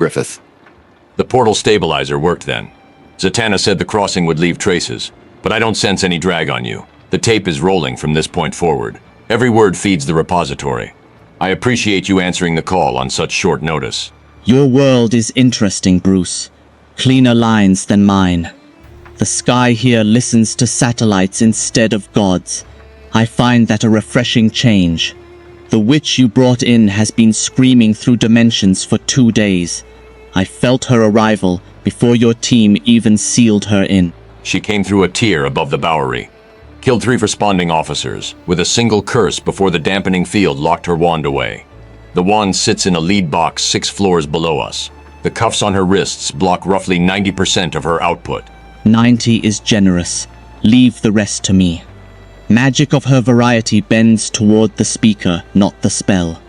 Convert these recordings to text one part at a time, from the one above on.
Griffith. The portal stabilizer worked then. Zatanna said the crossing would leave traces, but I don't sense any drag on you. The tape is rolling from this point forward. Every word feeds the repository. I appreciate you answering the call on such short notice. Your world is interesting, Bruce. Cleaner lines than mine. The sky here listens to satellites instead of gods. I find that a refreshing change. The witch you brought in has been screaming through dimensions for 2 days. I felt her arrival before your team even sealed her in. She came through a tier above the Bowery. Killed 3 responding officers, with a single curse before the dampening field locked her wand away. The wand sits in a lead box 6 floors below us. The cuffs on her wrists block roughly 90% of her output. 90 is generous. Leave the rest to me. Magic of her variety bends toward the speaker, not the spell.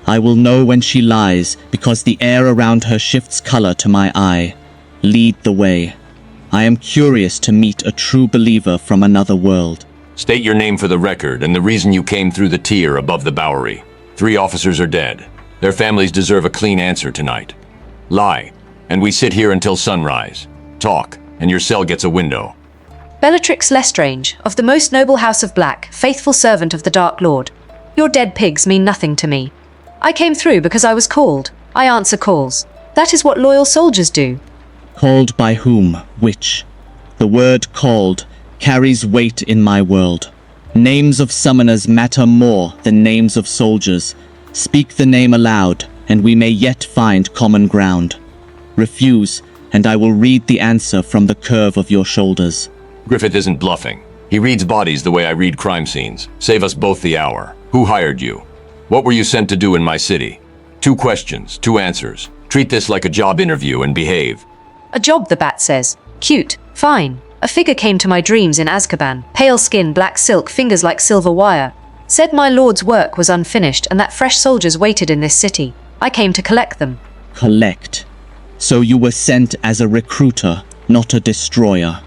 I will know when she lies, because the air around her shifts color to my eye. Lead the way. I am curious to meet a true believer from another world. State your name for the record and the reason you came through the tier above the Bowery. 3 officers are dead. Their families deserve a clean answer tonight. Lie, and we sit here until sunrise. Talk, and your cell gets a window. Bellatrix Lestrange, of the most noble house of Black, faithful servant of the Dark Lord. Your dead pigs mean nothing to me. I came through because I was called. I answer calls. That is what loyal soldiers do. Called by whom? Which? The word called carries weight in my world. Names of summoners matter more than names of soldiers. Speak the name aloud, and we may yet find common ground. Refuse, and I will read the answer from the curve of your shoulders. Griffith isn't bluffing. He reads bodies the way I read crime scenes. Save us both the hour. Who hired you? What were you sent to do in my city? 2 questions, 2 answers. Treat this like a job interview and behave. A job, the bat says. Cute. Fine. A figure came to my dreams in Azkaban. Pale skin, black silk, fingers like silver wire. Said my lord's work was unfinished and that fresh soldiers waited in this city. I came to collect them. Collect. So you were sent as a recruiter, not a destroyer.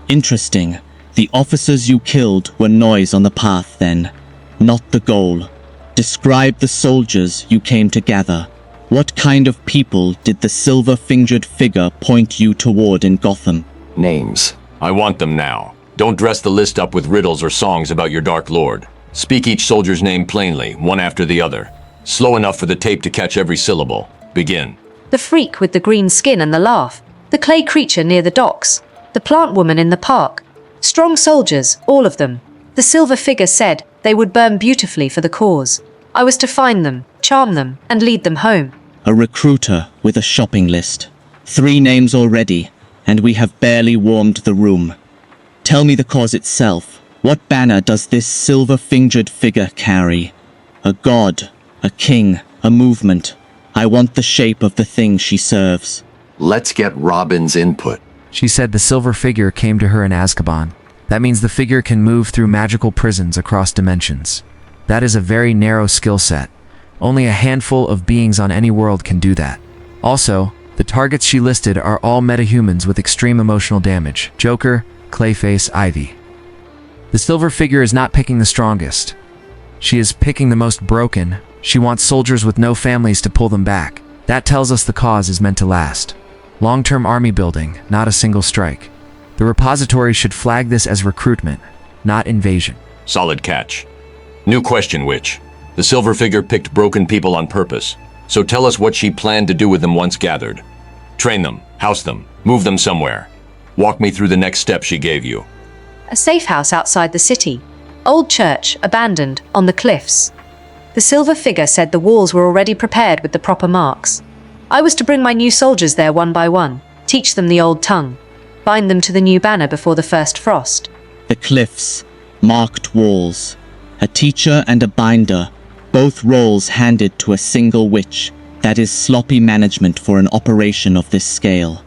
Interesting. The officers you killed were noise on the path then, not the goal. Describe the soldiers you came to gather. What kind of people did the silver-fingered figure point you toward in Gotham? Names. I want them now. Don't dress the list up with riddles or songs about your Dark Lord. Speak each soldier's name plainly, one after the other. Slow enough for the tape to catch every syllable. Begin. The freak with the green skin and the laugh. The clay creature near the docks. The plant woman in the park. Strong soldiers, all of them. The silver figure said they would burn beautifully for the cause. I was to find them, charm them, and lead them home. A recruiter with a shopping list. 3 names already, and we have barely warmed the room. Tell me the cause itself. What banner does this silver-fingered figure carry? A god, a king, a movement. I want the shape of the thing she serves. Let's get Robin's input. She said the silver figure came to her in Azkaban. That means the figure can move through magical prisons across dimensions. That is a very narrow skill set. Only a handful of beings on any world can do that. Also, the targets she listed are all metahumans with extreme emotional damage. Joker, Clayface, Ivy. The silver figure is not picking the strongest. She is picking the most broken. She wants soldiers with no families to pull them back. That tells us the cause is meant to last. Long-term army building, not a single strike. The repository should flag this as recruitment, not invasion. Solid catch. New question, Witch. The silver figure picked broken people on purpose, so tell us what she planned to do with them once gathered. Train them, house them, move them somewhere. Walk me through the next step she gave you. A safe house outside the city. Old church, abandoned, on the cliffs. The silver figure said the walls were already prepared with the proper marks. I was to bring my new soldiers there one by one, teach them the old tongue, bind them to the new banner before the first frost. The cliffs, marked walls. A teacher and a binder, both roles handed to a single witch. That is sloppy management for an operation of this scale.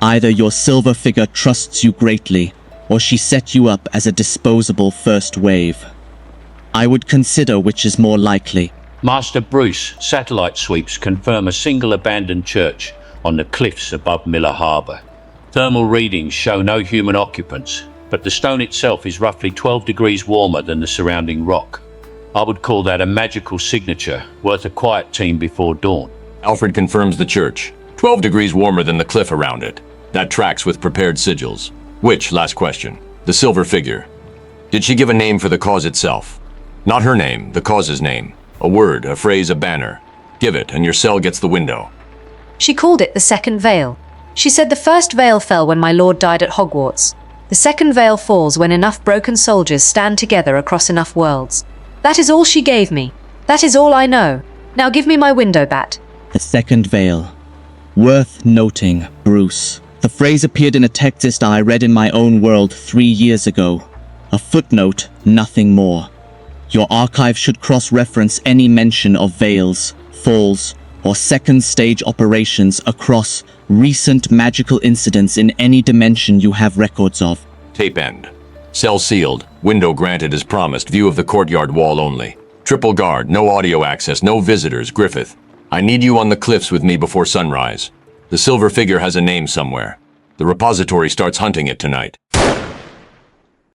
Either your silver figure trusts you greatly, or she set you up as a disposable first wave. I would consider which is more likely. Master Bruce, satellite sweeps confirm a single abandoned church on the cliffs above Miller Harbour. Thermal readings show no human occupants, but the stone itself is roughly 12 degrees warmer than the surrounding rock. I would call that a magical signature, worth a quiet team before dawn. Alfred confirms the church. 12 degrees warmer than the cliff around it. That tracks with prepared sigils. Which, last question, the silver figure. Did she give a name for the cause itself? Not her name, the cause's name. A word, a phrase, a banner. Give it, and your cell gets the window. She called it the second veil. She said the first veil fell when my lord died at Hogwarts. The second veil falls when enough broken soldiers stand together across enough worlds. That is all she gave me. That is all I know. Now give me my window bat. The second veil. Worth noting, Bruce. The phrase appeared in a text I read in my own world 3 years ago. A footnote, nothing more. Your archive should cross-reference any mention of veils, falls, or second-stage operations across recent magical incidents in any dimension you have records of. Tape end. Cell sealed. Window granted as promised. View of the courtyard wall only. Triple guard. No audio access. No visitors. Griffith. I need you on the cliffs with me before sunrise. The silver figure has a name somewhere. The repository starts hunting it tonight.